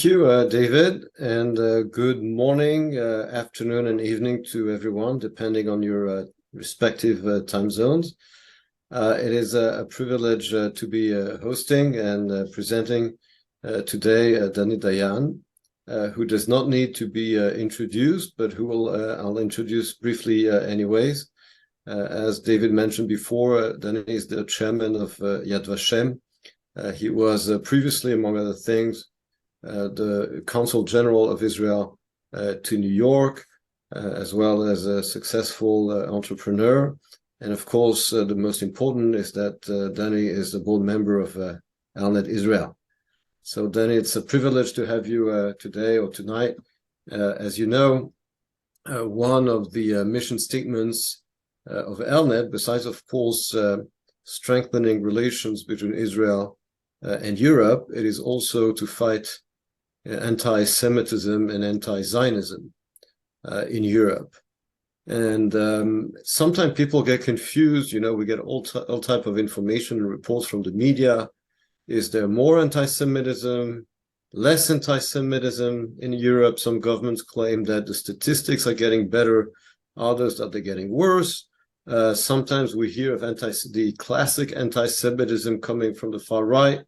Thank you, David, and good morning, afternoon, and evening to everyone, depending on your respective time zones. It is a privilege to be hosting and presenting today Dani Dayan, who does not need to be introduced, but who I'll introduce briefly anyways. As David mentioned before, Dani is the chairman of Yad Vashem. He was previously, among other things, the Consul General of Israel to New York, as well as a successful entrepreneur. And of course, the most important is that Dani is the board member of FELNET Israel. So Dani, it's a privilege to have you today or tonight. As you know, one of the mission statements of FELNET, besides of course strengthening relations between Israel and Europe, it is also to fight anti-Semitism and anti-Zionism in Europe. And sometimes people get confused. You know, we get all type of information and reports from the media. Is there more anti-Semitism, less anti-Semitism in Europe? Some governments claim that the statistics are getting better, others that they're getting worse. Sometimes we hear of the classic anti-Semitism coming from the far right,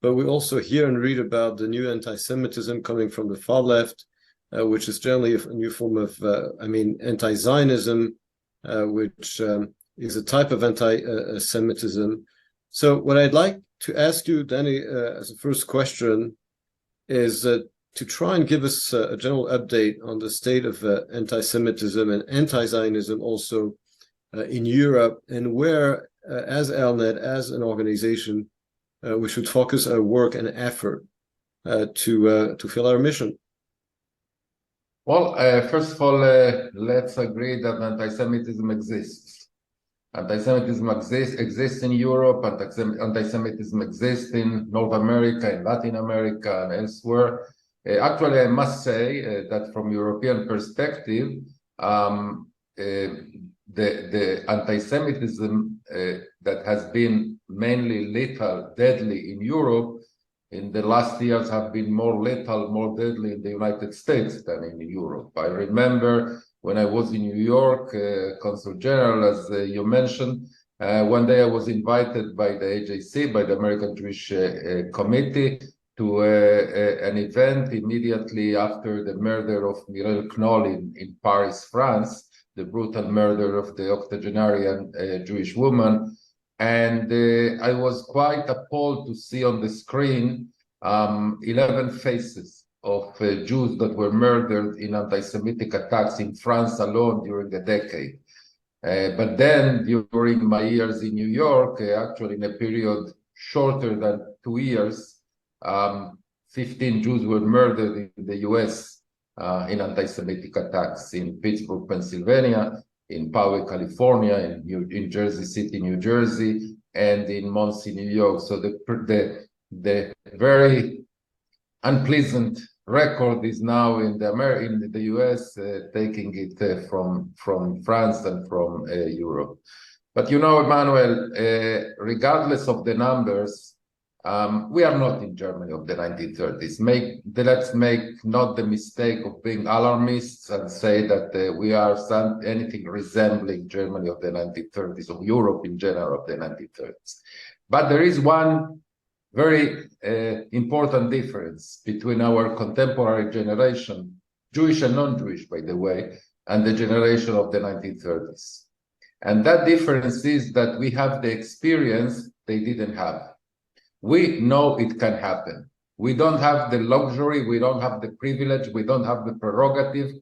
but we also hear and read about the new anti-Semitism coming from the far left, which is generally a new form of, anti-Zionism, which is a type of anti-Semitism. So what I'd like to ask you, Dani, as a first question, is to try and give us a general update on the state of anti-Semitism and anti-Zionism also in Europe, and where, as FELNET, as an organization, we should focus our work and effort to fulfill our mission. Well, first of all, let's agree that anti-Semitism exists. Anti-Semitism exists in Europe, anti-Semitism exists in North America, in Latin America, and elsewhere. Actually, I must say that from European perspective, the anti-Semitism that has been mainly lethal, deadly in Europe, in the last years have been more lethal, more deadly in the United States than in Europe. I remember when I was in New York, Consul General, as you mentioned, one day I was invited by the AJC, by the American Jewish Committee, to an event immediately after the murder of Mireille Knoll in Paris, France, the brutal murder of the octogenarian Jewish woman. And I was quite appalled to see on the screen 11 faces of Jews that were murdered in anti-Semitic attacks in France alone during the decade. But then during my years in New York, actually in a period shorter than 2 years, 15 Jews were murdered in the US in anti-Semitic attacks in Pittsburgh, Pennsylvania, in Poway, California, in Jersey City, New Jersey, and in Muncie, New York. So the very unpleasant record is now in the US, taking it from France and from Europe. But you know, Emmanuel, regardless of the numbers, we are not in Germany of the 1930s. Let's make not the mistake of being alarmists and say that we are anything resembling Germany of the 1930s, or Europe in general of the 1930s. But there is one very important difference between our contemporary generation, Jewish and non-Jewish, by the way, and the generation of the 1930s. And that difference is that we have the experience they didn't have. We know it can happen. We don't have the luxury, we don't have the privilege, we don't have the prerogative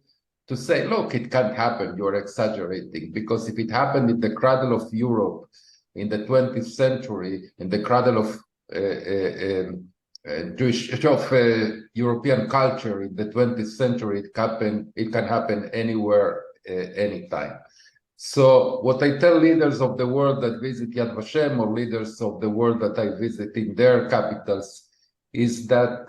to say, look, it can't happen, you're exaggerating. Because if it happened in the cradle of Europe in the 20th century, in the cradle of European culture in the 20th century, it can happen anywhere, anytime. So what I tell leaders of the world that visit Yad Vashem, or leaders of the world that I visit in their capitals, is that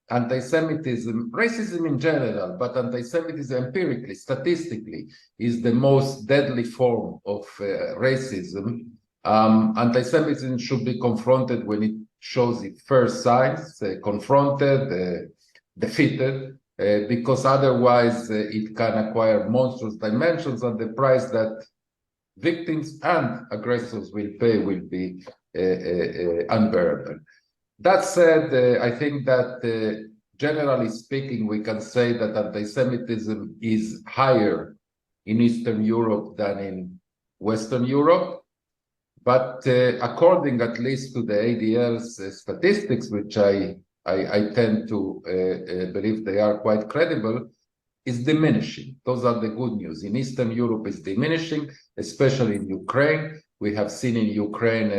anti-Semitism, racism in general, but anti-Semitism empirically, statistically, is the most deadly form of racism. Anti-Semitism should be confronted when it shows its first signs, confronted, defeated, because otherwise it can acquire monstrous dimensions, and the price that victims and aggressors will pay will be unbearable. That said, I think that generally speaking, we can say that anti-Semitism is higher in Eastern Europe than in Western Europe. But according at least to the ADL's statistics, which I tend to believe they are quite credible, is diminishing. Those are the good news. In Eastern Europe, it's diminishing, especially in Ukraine. We have seen in Ukraine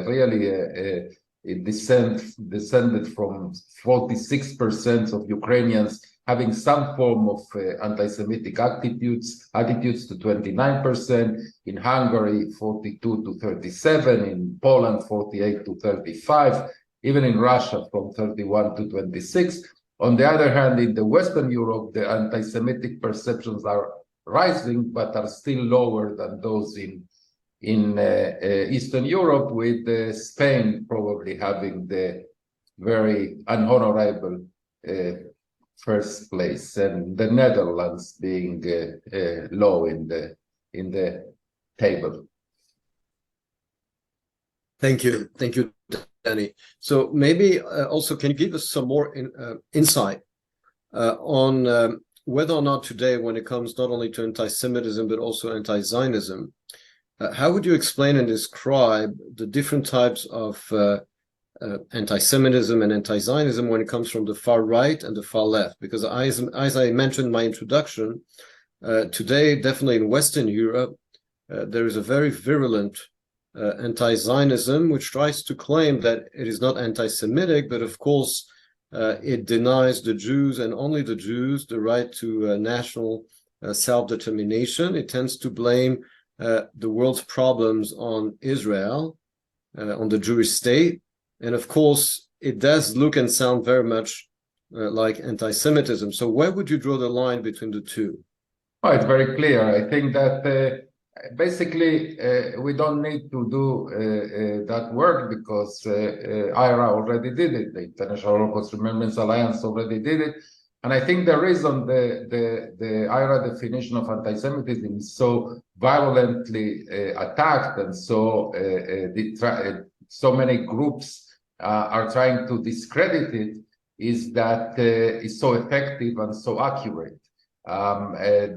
really it descended from 46% of Ukrainians having some form of anti-Semitic attitudes to 29%, in Hungary 42 to 37, in Poland 48 to 35, even in Russia from 31 to 26. On the other hand, in the Western Europe, the anti-Semitic perceptions are rising, but are still lower than those in Eastern Europe, with Spain probably having the very unhonorable first place, and the Netherlands being low in the table. Thank you, Dani. So maybe also, can you give us some more insight on whether or not today, when it comes not only to anti-Semitism but also anti-Zionism, how would you explain and describe the different types of anti-Semitism and anti-Zionism when it comes from the far right and the far left? Because as I mentioned in my introduction, today, definitely in Western Europe, there is a very virulent anti-Zionism, which tries to claim that it is not anti-Semitic, but of course, it denies the Jews and only the Jews the right to national self-determination. It tends to blame the world's problems on Israel, on the Jewish state. And of course, it does look and sound very much like anti-Semitism. So where would you draw the line between the two? Oh, it's very clear. I think that basically we don't need to do that work, because IHRA already did it. The International Holocaust Remembrance Alliance already did it. And I think the reason the IHRA definition of anti-Semitism is so violently attacked, and so many groups are trying to discredit it, is that it's so effective and so accurate.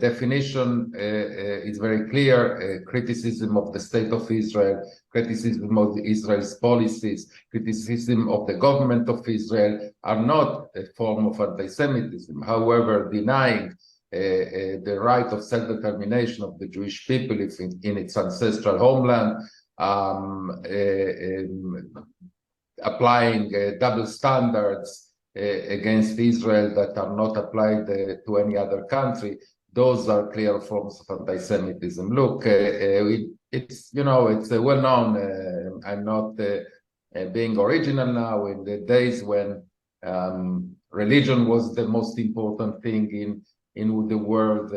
Definition is very clear: criticism of the state of Israel, criticism of Israel's policies, criticism of the government of Israel are not a form of anti-Semitism. However, denying the right of self-determination of the Jewish people in its ancestral homeland, applying double standards against Israel that are not applied to any other country, those are clear forms of anti-Semitism. Look, it's well known. I'm not being original now. In the days when religion was the most important thing in the world,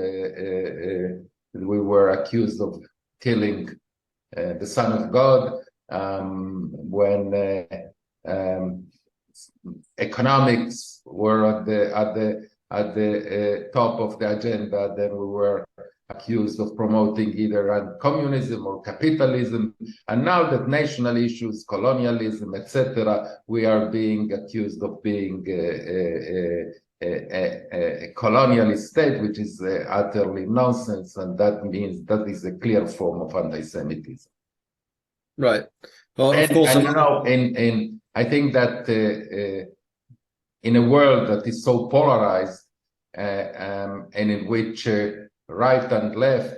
we were accused of killing the Son of God. When economics were at the top of the agenda, then we were accused of promoting either communism or capitalism. And now that national issues, colonialism, etc., we are being accused of being a colonialist state, which is utterly nonsense, and that means that is a clear form of anti-Semitism. Right. Well, of course, I think that in a world that is so polarized and in which right and left,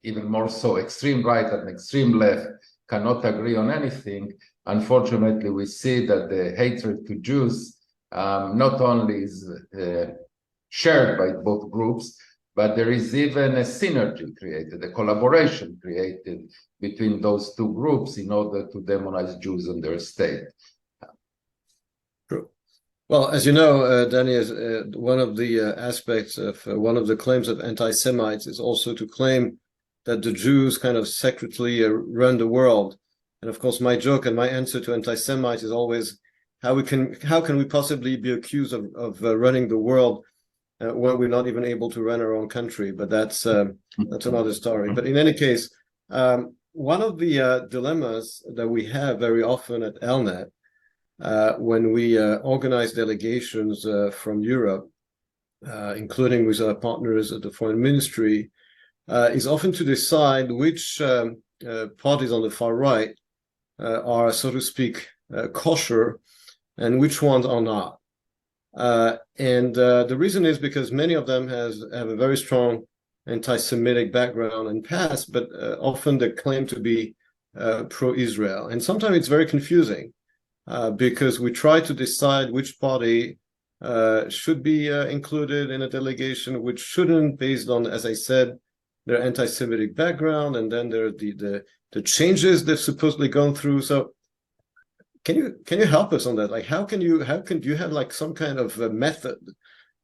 even more so extreme right and extreme left, cannot agree on anything, unfortunately, we see that the hatred to Jews not only is shared by both groups, but there is even a synergy created, a collaboration created between those two groups in order to demonize Jews and their state. True. Well, as you know, Dani, is one of the aspects of one of the claims of anti-Semites is also to claim that the Jews kind of secretly run the world. And of course, my joke and my answer to anti-Semites is always, how can we possibly be accused of running the world when we're not even able to run our own country? But that's another story. But in any case, one of the dilemmas that we have very often at FELNET when we organize delegations from Europe, including with our partners at the Foreign Ministry, is often to decide which parties on the far right are, so to speak, kosher and which ones are not. And the reason is because many of them have a very strong anti-Semitic background and past, but often they claim to be pro-Israel. And sometimes it's very confusing because we try to decide which party should be included in a delegation, which shouldn't, based on, as I said, their anti-Semitic background, and then there are the changes they've supposedly gone through. So can you help us on that? Like, how do you have like some kind of a method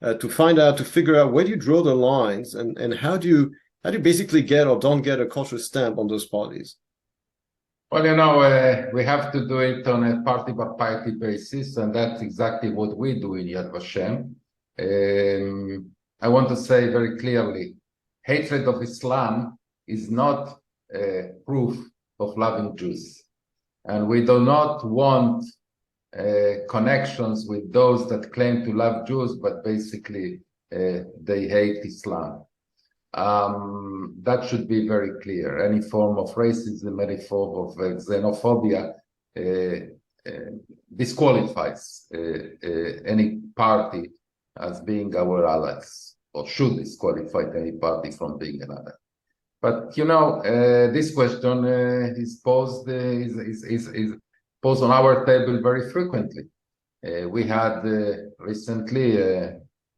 to figure out where do you draw the lines, and how do you basically get or don't get a kosher stamp on those parties? Well, we have to do it on a party-by-party basis, and that's exactly what we do in Yad Vashem. I want to say very clearly, hatred of Islam is not proof of loving Jews. And we do not want connections with those that claim to love Jews, but basically they hate Islam. That should be very clear. Any form of racism, any form of xenophobia disqualifies any party as being our allies, or should disqualify any party from being an ally. But this question is posed on our table very frequently. We had recently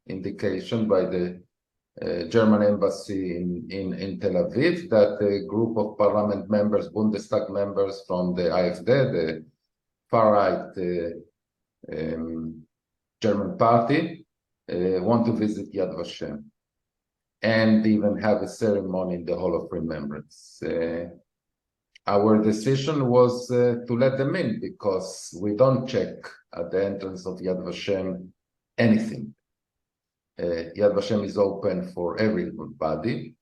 indication by the German embassy in Tel Aviv that a group of parliament members, Bundestag members from the AfD, the far-right German party, want to visit Yad Vashem and even have a ceremony in the Hall of Remembrance. Our decision was to let them in, because we don't check at the entrance of Yad Vashem anything. Yad Vashem is open for everybody,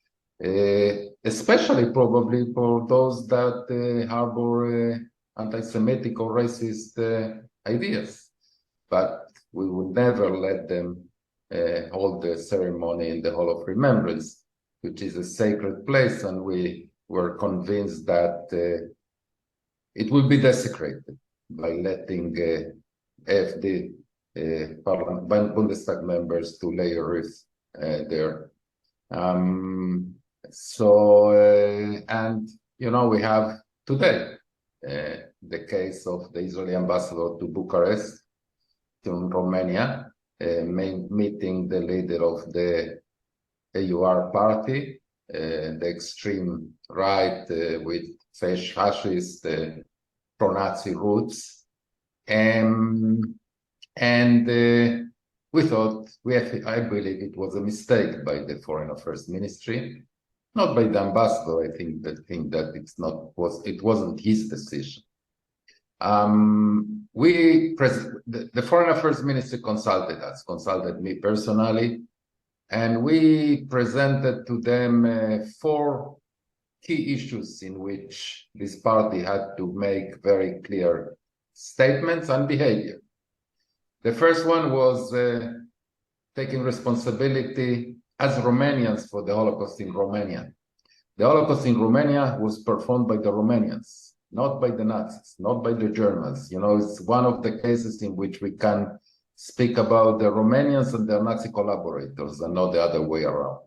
especially probably for those that harbor anti-Semitic or racist ideas. But we would never let them hold the ceremony in the Hall of Remembrance, which is a sacred place, and we were convinced that it will be desecrated by letting AfD Bundestag members to lay a wreath there. And we have today the case of the Israeli ambassador to Bucharest, to Romania, meeting the leader of the IHRA party, the extreme right with fascist, pro-Nazi roots. We thought, I believe it was a mistake by the Foreign Affairs Ministry, not by the ambassador. I think that it wasn't his decision. The Foreign Affairs Ministry consulted me personally, and we presented to them 4 key issues in which this party had to make very clear statements and behavior. The first one was taking responsibility as Romanians for the Holocaust in Romania. The Holocaust in Romania was performed by the Romanians, not by the Nazis, not by the Germans. It's one of the cases in which we can speak about the Romanians and their Nazi collaborators and not the other way around.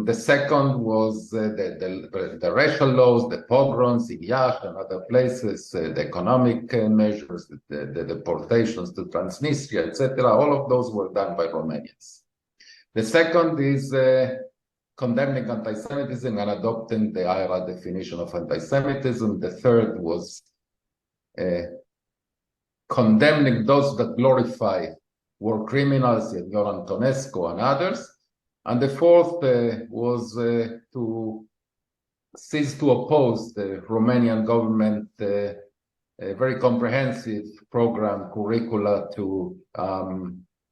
The second was the racial laws, the pogroms in Yash and other places, the economic measures, the deportations to Transnistria, etc. All of those were done by Romanians. The second is condemning anti-Semitism and adopting the IHRA definition of anti-Semitism. The third was condemning those that glorify war criminals, Yoran Tonescu and others. And the fourth was to cease to oppose the Romanian government a very comprehensive program, curricula to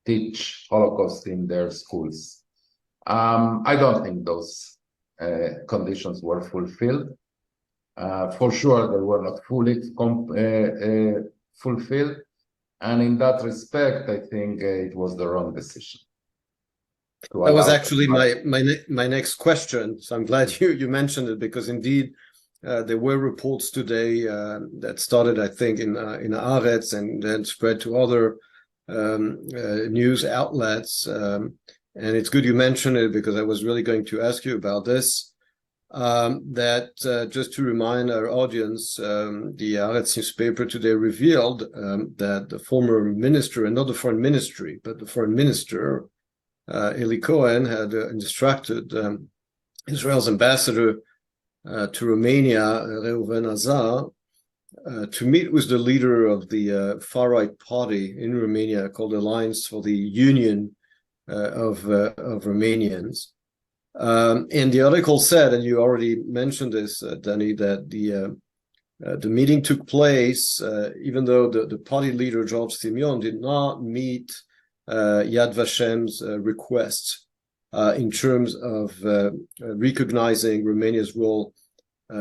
teach Holocaust in their schools. I don't think those conditions were fulfilled. For sure, they were not fully fulfilled. And in that respect, I think it was the wrong decision. That was actually my next question. So I'm glad you mentioned it, because indeed there were reports today that started, I think, in Haaretz and then spread to other news outlets. And it's good you mentioned it, because I was really going to ask you about this. That just to remind our audience, the Haaretz newspaper today revealed that the former minister, and not the foreign ministry, but the foreign minister, Eli Cohen, had instructed Israel's ambassador to Romania, Reuven Azar, to meet with the leader of the far-right party in Romania called Alliance for the Union of Romanians. And the article said, and you already mentioned this, Dani, that the meeting took place even though the party leader, George Simeon, did not meet Yad Vashem's request in terms of recognizing Romania's role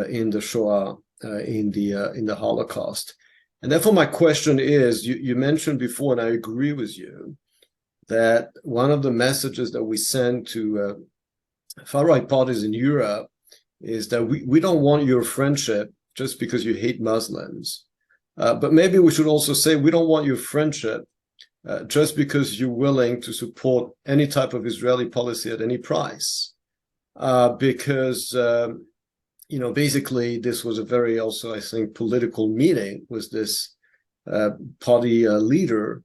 in the Shoah, in the Holocaust. And therefore, my question is: you mentioned before, and I agree with you, that one of the messages that we send to far-right parties in Europe is that we don't want your friendship just because you hate Muslims. But maybe we should also say we don't want your friendship just because you're willing to support any type of Israeli policy at any price. Because, basically this was a very also, I think, political meeting with this party leader.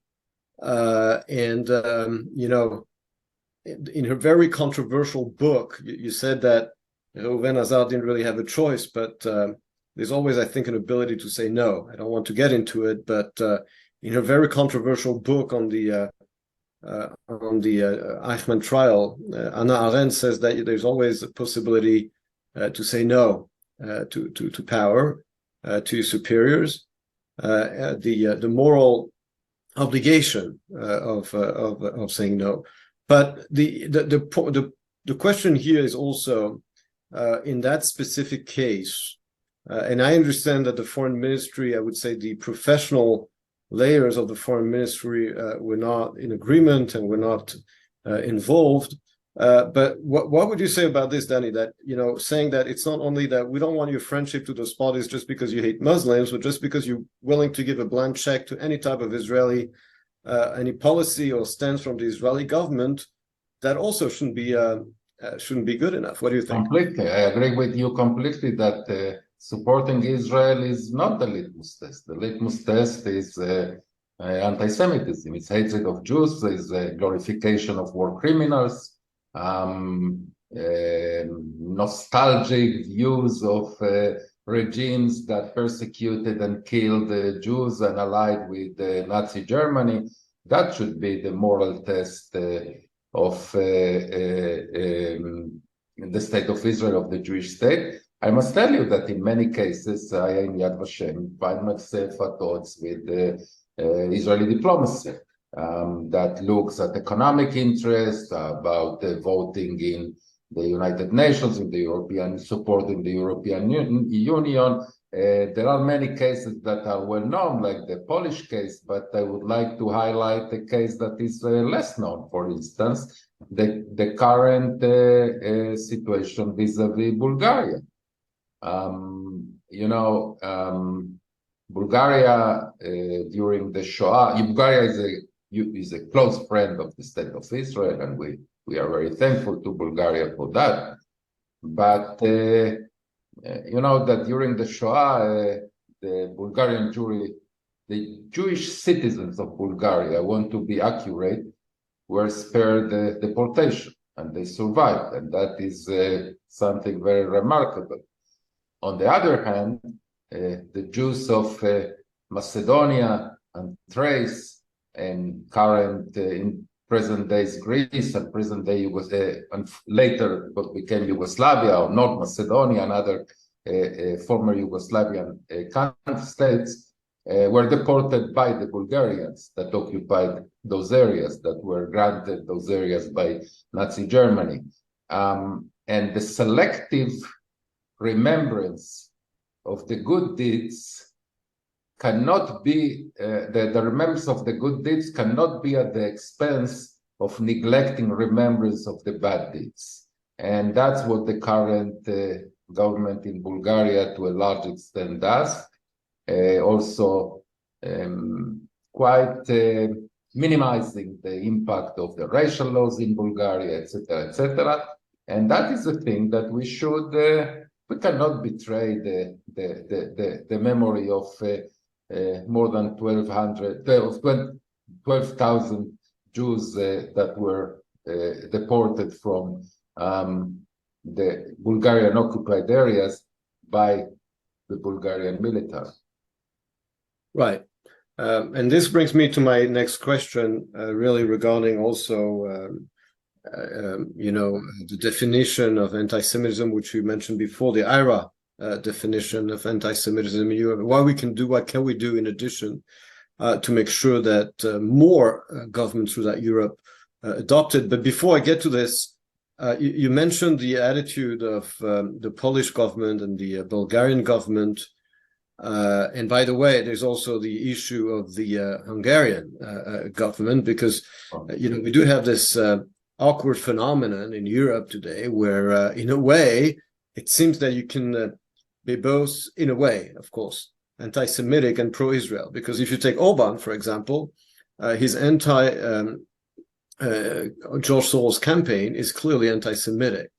In her very controversial book, you said that Reuven Azar didn't really have a choice, but there's always, I think, an ability to say no. I don't want to get into it, but in her very controversial book on the Eichmann trial, Anna Arendt says that there's always a possibility to say no to power, to your superiors, the moral obligation of saying no. But the question here is also in that specific case, and I understand that the foreign ministry, I would say the professional layers of the foreign ministry were not in agreement and were not involved. But what would you say about this, Dani? That saying that it's not only that we don't want your friendship to those parties just because you hate Muslims, but just because you're willing to give a blank check to any type of Israeli. Any policy or stance from the Israeli government, that also shouldn't be good enough. What do you think? Completely, I agree with you completely that supporting Israel is not the litmus test. The litmus test is anti-Semitism. It's hatred of Jews. It's glorification of war criminals, nostalgic views of regimes that persecuted and killed Jews and allied with Nazi Germany. That should be the moral test of the state of Israel, of the Jewish state. I must tell you that in many cases, I in Yad Vashem find myself at odds with Israeli diplomacy that looks at economic interest, about voting in the United Nations, in the European support in the European Union. There are many cases that are well known, like the Polish case, but I would like to highlight a case that is less known. For instance, the current situation vis-a-vis Bulgaria. Bulgaria during the Shoah, Bulgaria is a close friend of the state of Israel, and we are very thankful to Bulgaria for that. But that during the Shoah, the Bulgarian Jewry, the Jewish citizens of Bulgaria, I want to be accurate, were spared deportation, and they survived, and that is something very remarkable. On the other hand, the Jews of Macedonia and Thrace and current in present days Greece and present day and later what became Yugoslavia or North Macedonia and other former Yugoslavian states were deported by the Bulgarians that occupied those areas, that were granted those areas by Nazi Germany. And the selective remembrance of the good deeds cannot be, the remembrance of the good deeds cannot be at the expense of neglecting remembrance of the bad deeds. And that's what the current government in Bulgaria to a large extent does. Also quite minimizing the impact of the racial laws in Bulgaria, etc., etc. And that is the thing that we should, we cannot betray the memory of more than 12,000 Jews that were deported from the Bulgarian occupied areas by the Bulgarian military. Right. And this brings me to my next question, really regarding also, the definition of anti-Semitism, which you mentioned before, the IHRA definition of anti-Semitism in Europe. What can we do in addition to make sure that more governments throughout Europe adopt it? But before I get to this, you mentioned the attitude of the Polish government and the Bulgarian government. And by the way, there's also the issue of the Hungarian government, because we do have this awkward phenomenon in Europe today, where in a way it seems that you can be both, in a way, of course, anti-Semitic and pro-Israel. Because if you take Orban, for example, his George Soros campaign is clearly anti-Semitic.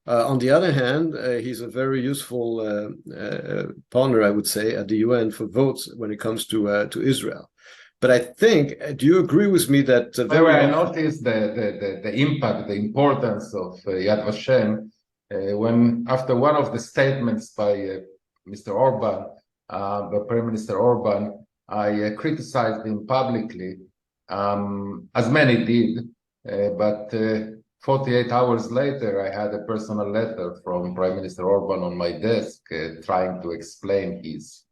On the other hand, he's a very useful partner, I would say, at the UN for votes when it comes to Israel. But I think, do you agree with me that I noticed the impact, the importance of Yad Vashem when, after one of the statements by Mr. Orban, by Prime Minister Orban, I criticized him publicly, as many did, but 48 hours later, I had a personal letter from Prime Minister Orban on my desk trying to explain his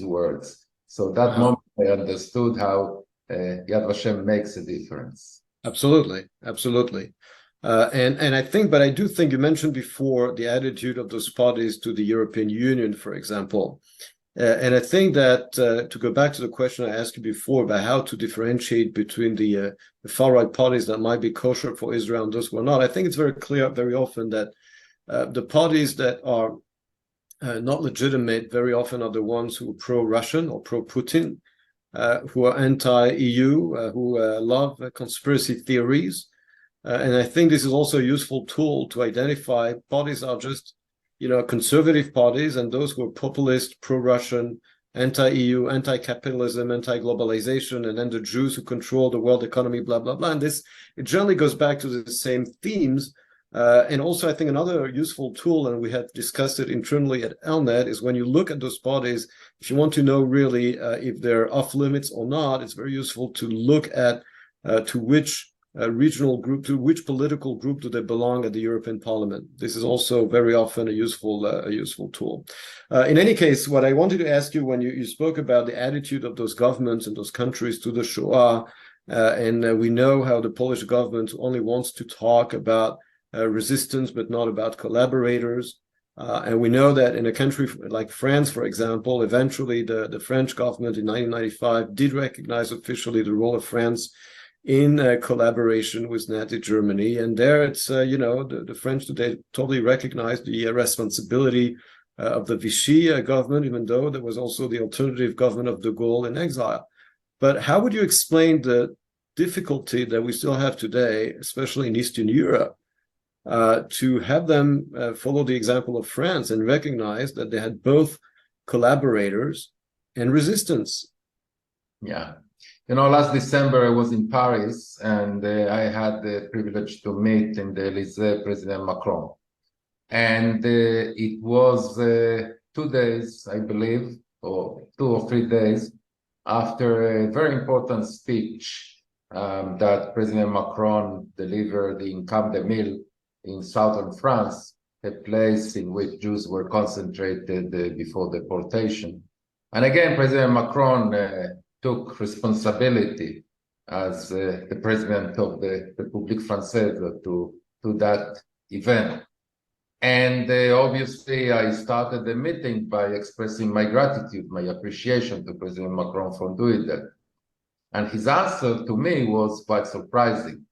words. So that moment I understood how Yad Vashem makes a difference. Absolutely, absolutely. And I think, but I do think you mentioned before the attitude of those parties to the European Union, for example. And I think that to go back to the question I asked you before about how to differentiate between the far-right parties that might be kosher for Israel and those who are not, I think it's very clear very often that the parties that are not legitimate very often are the ones who are pro-Russian or pro-Putin, who are anti-EU, who love conspiracy theories. And I think this is also a useful tool to identify parties are just conservative parties and those who are populist, pro-Russian, anti-EU, anti-capitalism, anti-globalization, and then the Jews who control the world economy, blah, blah, blah. And it generally goes back to the same themes. And also, I think another useful tool, and we have discussed it internally at FELNET, is when you look at those parties, if you want to know really if they're off limits or not, it's very useful to look at to which regional group, to which political group do they belong at the European Parliament. This is also very often a useful tool. In any case, what I wanted to ask you, when you spoke about the attitude of those governments and those countries to the Shoah, and we know how the Polish government only wants to talk about resistance, but not about collaborators. And we know that in a country like France, for example, eventually the French government in 1995 did recognize officially the role of France in collaboration with Nazi Germany. And there it's, the French today totally recognize the responsibility of the Vichy government, even though there was also the alternative government of de Gaulle in exile. But how would you explain the difficulty that we still have today, especially in Eastern Europe, to have them follow the example of France and recognize that they had both collaborators and resistance? Yeah. Last December I was in Paris and I had the privilege to meet in the Élysée President Macron. And it was 2 days, I believe, or 2 or 3 days after a very important speech that President Macron delivered in Camp de Mille in southern France, a place in which Jews were concentrated before deportation. And again, President Macron took responsibility as the president of the République Française to that event. And obviously, I started the meeting by expressing my gratitude, my appreciation to President Macron for doing that. And his answer to me was quite surprising.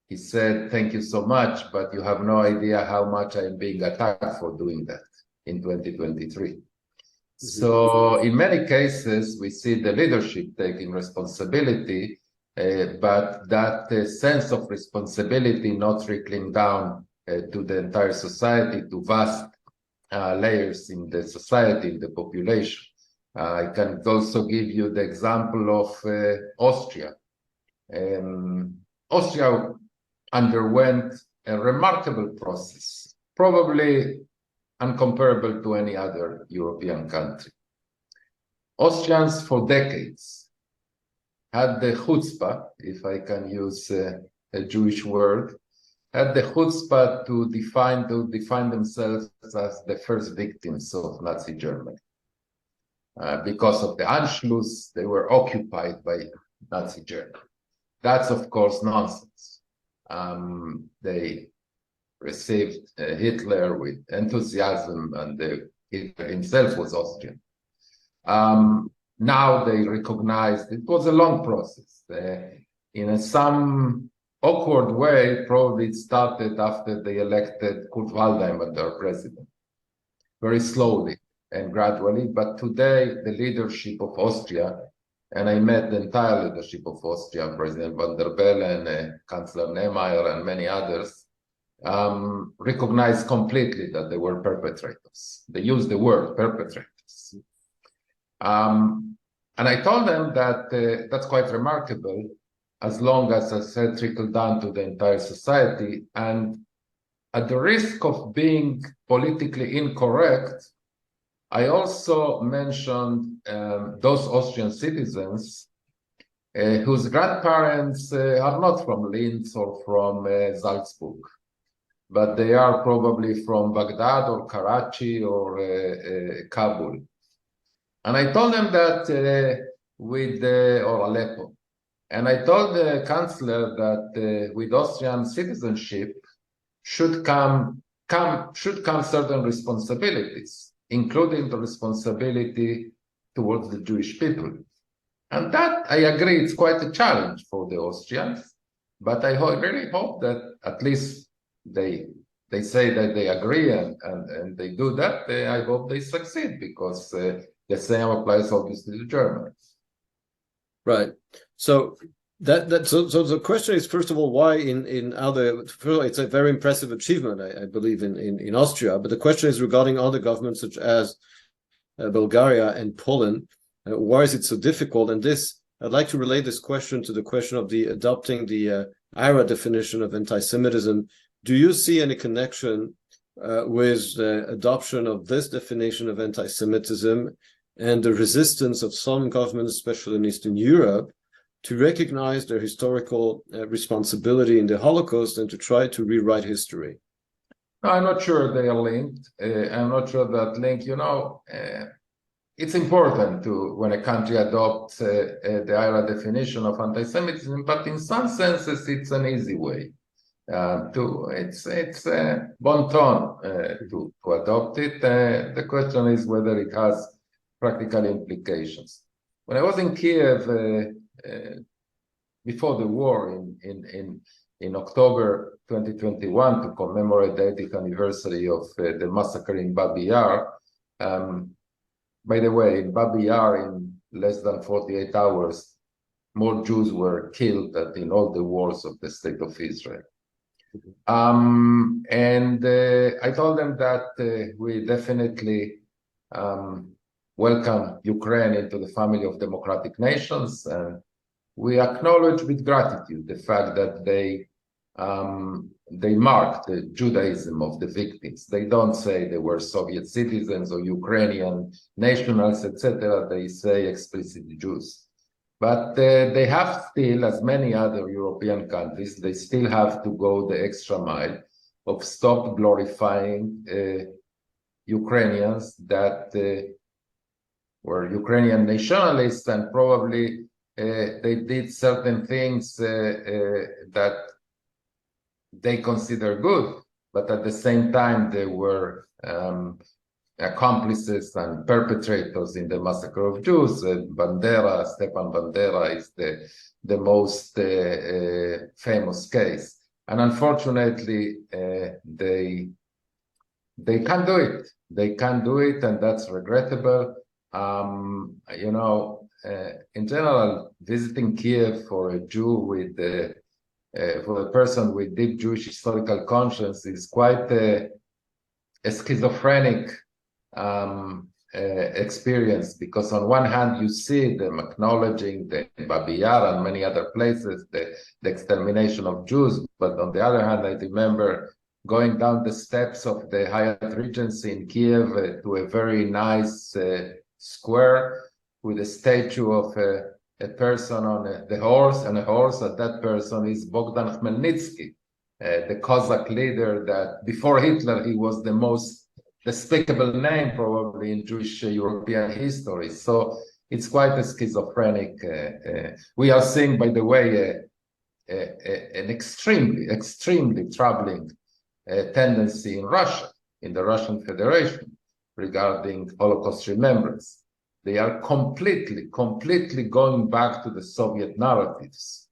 He said, "Thank you so much, but you have no idea how much I am being attacked for doing that in 2023. So in many cases, we see the leadership taking responsibility, but that sense of responsibility not trickling down to the entire society, to vast layers in the society, in the population. I can also give you the example of Austria. Austria underwent a remarkable process, probably uncomparable to any other European country. Austrians for decades had the chutzpah, if I can use a Jewish word, had the chutzpah to define themselves as the first victims of Nazi Germany. Because of the Anschluss, they were occupied by Nazi Germany. That's, of course, nonsense. They received Hitler with enthusiasm, and Hitler himself was Austrian. Now they recognized it was a long process. In some awkward way, probably it started after they elected Kurt Waldheim as their president, very slowly and gradually. But today, the leadership of Austria, and I met the entire leadership of Austria, President van der Bellen, Chancellor Nehammer, and many others, recognized completely that they were perpetrators. They used the word perpetrators. And I told them that that's quite remarkable, as long as I said trickle down to the entire society. And at the risk of being politically incorrect, I also mentioned those Austrian citizens whose grandparents are not from Linz or from Salzburg, but they are probably from Baghdad or Karachi or Kabul. And I told them that or Aleppo. And I told the chancellor that with Austrian citizenship should come certain responsibilities, including the responsibility towards the Jewish people. And that, I agree, it's quite a challenge for the Austrians, but I really hope that at least they say that they agree and they do that. I hope they succeed, because the same applies obviously to Germans. Right. So so the question is, first of all, why in other, it's a very impressive achievement, I believe, in Austria, but the question is regarding other governments such as Bulgaria and Poland. Why is it so difficult? And this, I'd like to relate this question to the question of the adopting the IHRA definition of anti-Semitism. Do you see any connection with the adoption of this definition of anti-Semitism and the resistance of some governments, especially in Eastern Europe, to recognize their historical responsibility in the Holocaust and to try to rewrite history? No, I'm not sure they are linked. I'm not sure that link, it's important to, when a country adopts the IHRA definition of anti-Semitism, but in some senses, it's an easy way. It's bon ton to adopt it. The question is whether it has practical implications. When I was in Kiev before the war in October 2021 to commemorate the 80th anniversary of the massacre in Babi Yar, by the way, in Babi Yar, in less than 48 hours, more Jews were killed than in all the wars of the State of Israel. And I told them that we definitely welcome Ukraine into the family of democratic nations, and we acknowledge with gratitude the fact that they mark the Judaism of the victims. They don't say they were Soviet citizens or Ukrainian nationals, etc. They say explicitly Jews. But they have still, as many other European countries, they still have to go the extra mile of stop glorifying Ukrainians that were Ukrainian nationalists, and probably they did certain things that they consider good, but at the same time they were accomplices and perpetrators in the massacre of Jews. Stepan Bandera is the most famous case, and unfortunately they can't do it. They can't do it, and that's regrettable. You know, in general, visiting Kiev for a Jew with for a person with deep Jewish historical conscience is quite a schizophrenic experience, because on one hand you see them acknowledging the Babi Yar and many other places the extermination of Jews, but on the other hand I remember going down the steps of the Hyatt Regency in Kiev to a very nice square with a statue of a person on the horse, and a horse, and that person is Bogdan Khmelnytsky, the Cossack leader that before Hitler he was the most despicable name probably in Jewish European history. So it's quite a schizophrenic. We are seeing, by the way, an extremely troubling tendency in Russia, in the Russian Federation, regarding Holocaust remembrance. They are completely going back to the Soviet narratives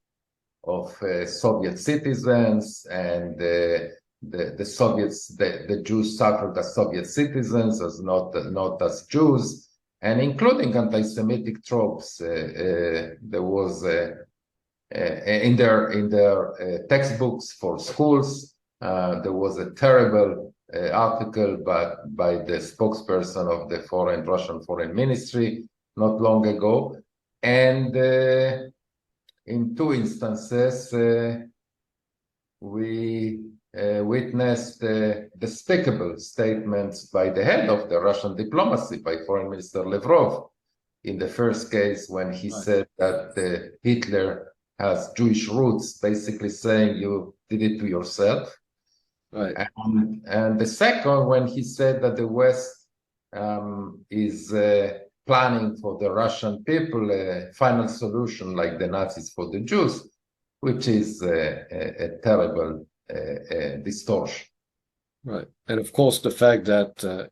of Soviet citizens, and the Soviets, the Jews suffered as Soviet citizens, as not as Jews, and including anti-Semitic tropes. There was in their textbooks for schools. There was a terrible article by the spokesperson of the Russian Foreign Ministry not long ago, and in two instances we witnessed despicable statements by the head of the Russian diplomacy, by Foreign Minister Lavrov. In the first case, when he said that Hitler has Jewish roots, basically saying you did it to yourself. Right. And the second, when he said that the West is planning for the Russian people a final solution like the Nazis for the Jews, which is a terrible distortion. Right. And of course, the fact that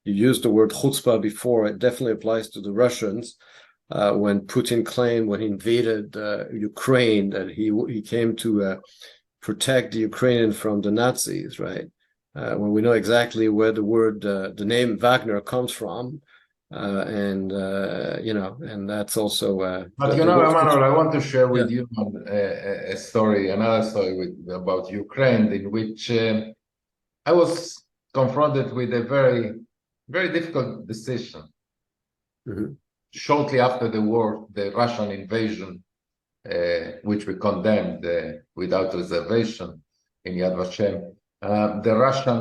you used the word chutzpah before, it definitely applies to the Russians. When Putin claimed, when he invaded Ukraine, that he came to protect the Ukrainian from the Nazis, right? When we know exactly where the word, the name Wagner comes from, and you know, and that's also. But you know, Emmanuel, I want to share with you a story, another story about Ukraine, in which I was confronted with a very, very difficult decision. Mm-hmm. Shortly after the war, the Russian invasion, which we condemned without reservation in Yad Vashem, the Russian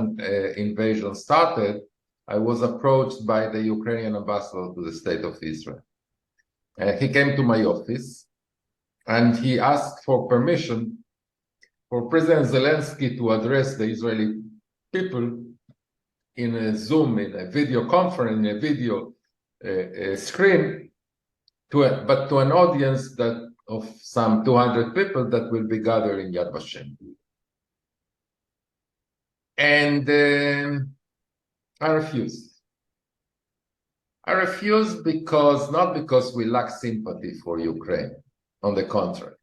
invasion started. I was approached by the Ukrainian ambassador to the State of Israel. He came to my office and he asked for permission for President Zelensky to address the Israeli people in a Zoom, in a video conference, in a video screen, but to an audience that of some 200 people that will be gathered in Yad Vashem. And I refused. I refused not because we lack sympathy for Ukraine, on the contrary.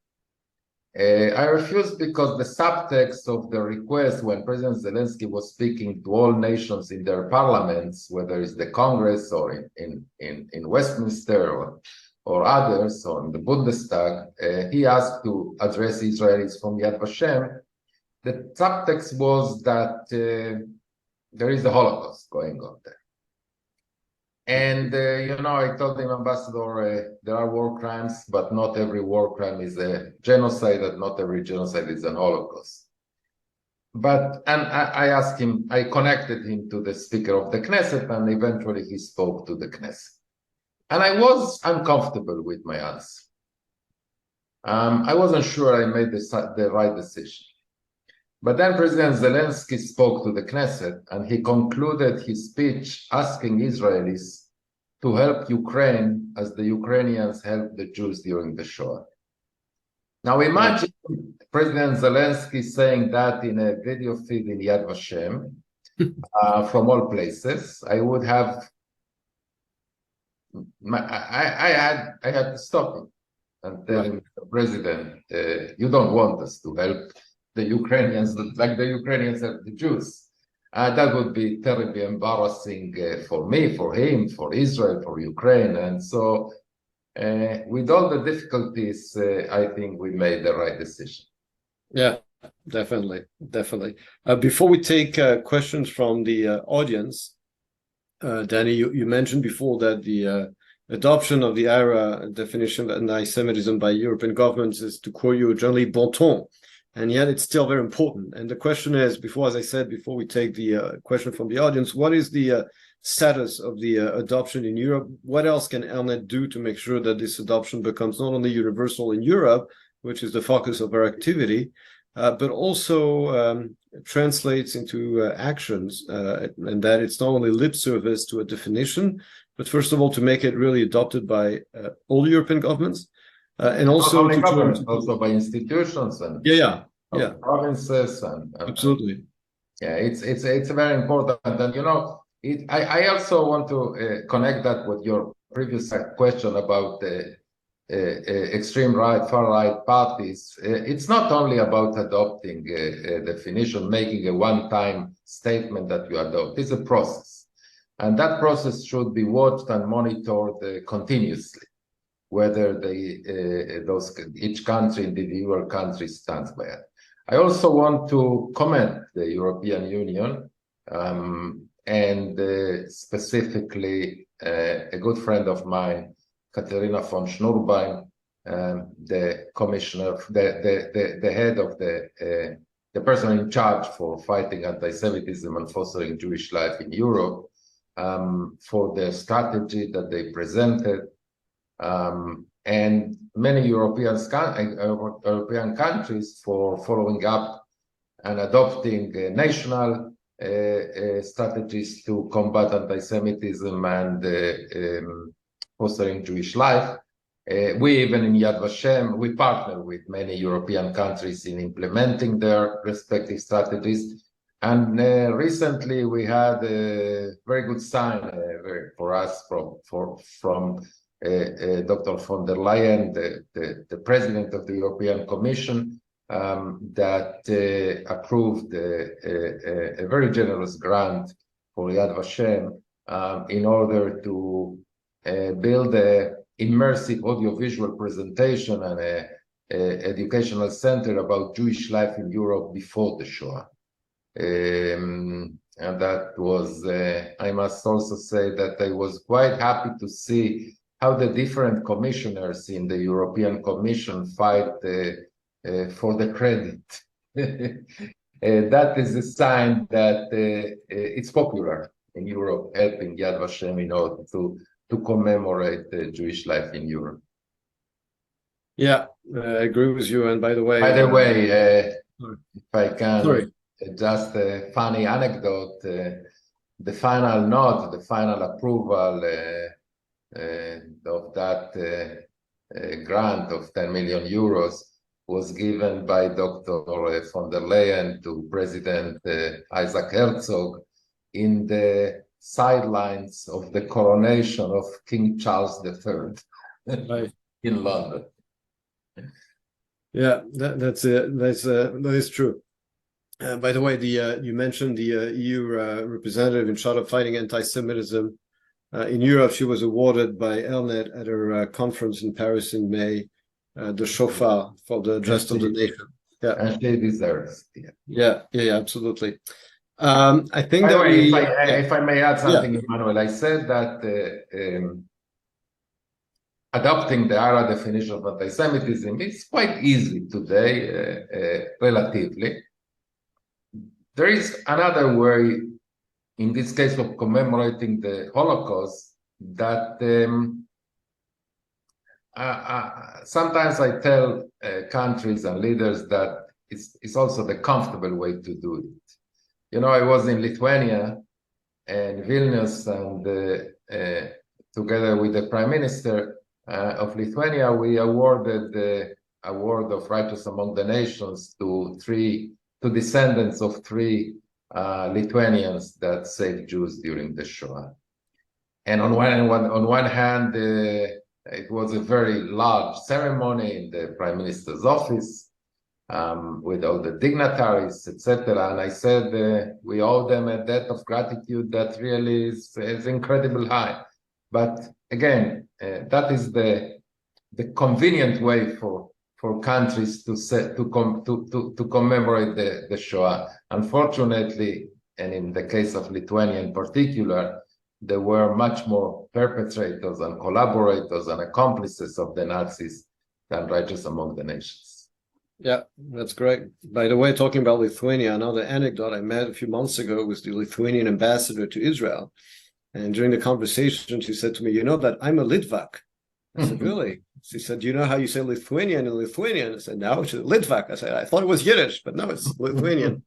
I refused because the subtext of the request, when President Zelensky was speaking to all nations in their parliaments, whether it's the Congress or in Westminster or others, or in the Bundestag, he asked to address Israelis from Yad Vashem. The subtext was that there is a Holocaust going on there. And, you know, I told him, Ambassador, there are war crimes, but not every war crime is a genocide, and not every genocide is an Holocaust. And I asked him, I connected him to the Speaker of the Knesset, and eventually he spoke to the Knesset. And I was uncomfortable with my answer. I wasn't sure I made the right decision. But then President Zelensky spoke to the Knesset, and he concluded his speech asking Israelis to help Ukraine as the Ukrainians helped the Jews during the Shoah. Now imagine President Zelensky saying that in a video feed in Yad Vashem, from all places. I would have, I had to stop him and tell him, President, you don't want us to help the Ukrainians like the Ukrainians help the Jews. That would be terribly embarrassing for me, for him, for Israel, for Ukraine. And so with all the difficulties, I think we made the right decision. Yeah, definitely. Before we take questions from the audience, Dani, you mentioned before that the adoption of the IHRA definition of anti-Semitism by European governments is, to quote you, generally bon ton, and yet it's still very important. And the question is, as I said, before we take the question from the audience, what is the status of the adoption in Europe? What else can FELNET do to make sure that this adoption becomes not only universal in Europe, which is the focus of our activity, but also translates into actions, and that it's not only lip service to a definition, but first of all, to make it really adopted by all European governments, and also also by institutions and provinces and absolutely. Yeah, it's very important. And you know, I also want to connect that with your previous question about the extreme right, far right parties. It's not only about adopting a definition, making a one-time statement that you adopt. It's a process, and that process should be watched and monitored continuously, whether each country, individual country, stands by it. I also want to commend the European Union and specifically a good friend of mine, Katharina von Schnurbein, the commissioner, the head of the person in charge for fighting anti-Semitism and fostering Jewish life in Europe, for the strategy that they presented, and many European countries for following up and adopting national strategies to combat anti-Semitism and fostering Jewish life. We even in Yad Vashem, we partner with many European countries in implementing their respective strategies. And recently we had a very good sign for us from Dr. von der Leyen, the president of the European Commission, that approved a very generous grant for Yad Vashem in order to build a immersive audiovisual presentation and a educational center about Jewish life in Europe before the Shoah. And that was, I must also say that I was quite happy to see how the different commissioners in the European Commission fight for the credit. That is a sign that it's popular in Europe, helping Yad Vashem in order to commemorate the Jewish life in Europe. Yeah, I agree with you. And by the way, if I can, just a funny anecdote, the final nod, the final approval of that grant of 10 million euros was given by Dr. von der Leyen to President Isaac Herzog in the sidelines of the coronation of King Charles III in London. Yeah, that is true. By the way, you mentioned the EU representative in charge of fighting anti-Semitism in Europe. She was awarded by FELNET at her conference in Paris in May, the Shofar for the Address of the Nation. Yeah, and she deserves it. Yeah, absolutely. I think by that the way, if I may add something, Emmanuel, I said that adopting the IHRA definition of anti-Semitism is quite easy today, relatively. There is another way, in this case of commemorating the Holocaust, that sometimes I tell countries and leaders that it's also the comfortable way to do it. You know, I was in Lithuania and Vilnius, and together with the Prime Minister of Lithuania, we awarded the Award of Righteous Among the Nations to descendants of three Lithuanians that saved Jews during the Shoah. And on one hand, it was a very large ceremony in the Prime Minister's office with all the dignitaries, etc. And I said we owe them a debt of gratitude that really is incredibly high. But again, that is the convenient way for countries to commemorate the Shoah. Unfortunately, and in the case of Lithuania in particular, there were much more perpetrators and collaborators and accomplices of the Nazis than Righteous Among the Nations. Yeah, that's great. By the way, talking about Lithuania, another anecdote, I met a few months ago with the Lithuanian ambassador to Israel. And during the conversation, she said to me, you know that I'm a Litvak. I said, really? She said, do you know how you say Lithuanian in Lithuanian? I said, no, it's Litvak. I said, I thought it was Yiddish, but no, it's Lithuanian.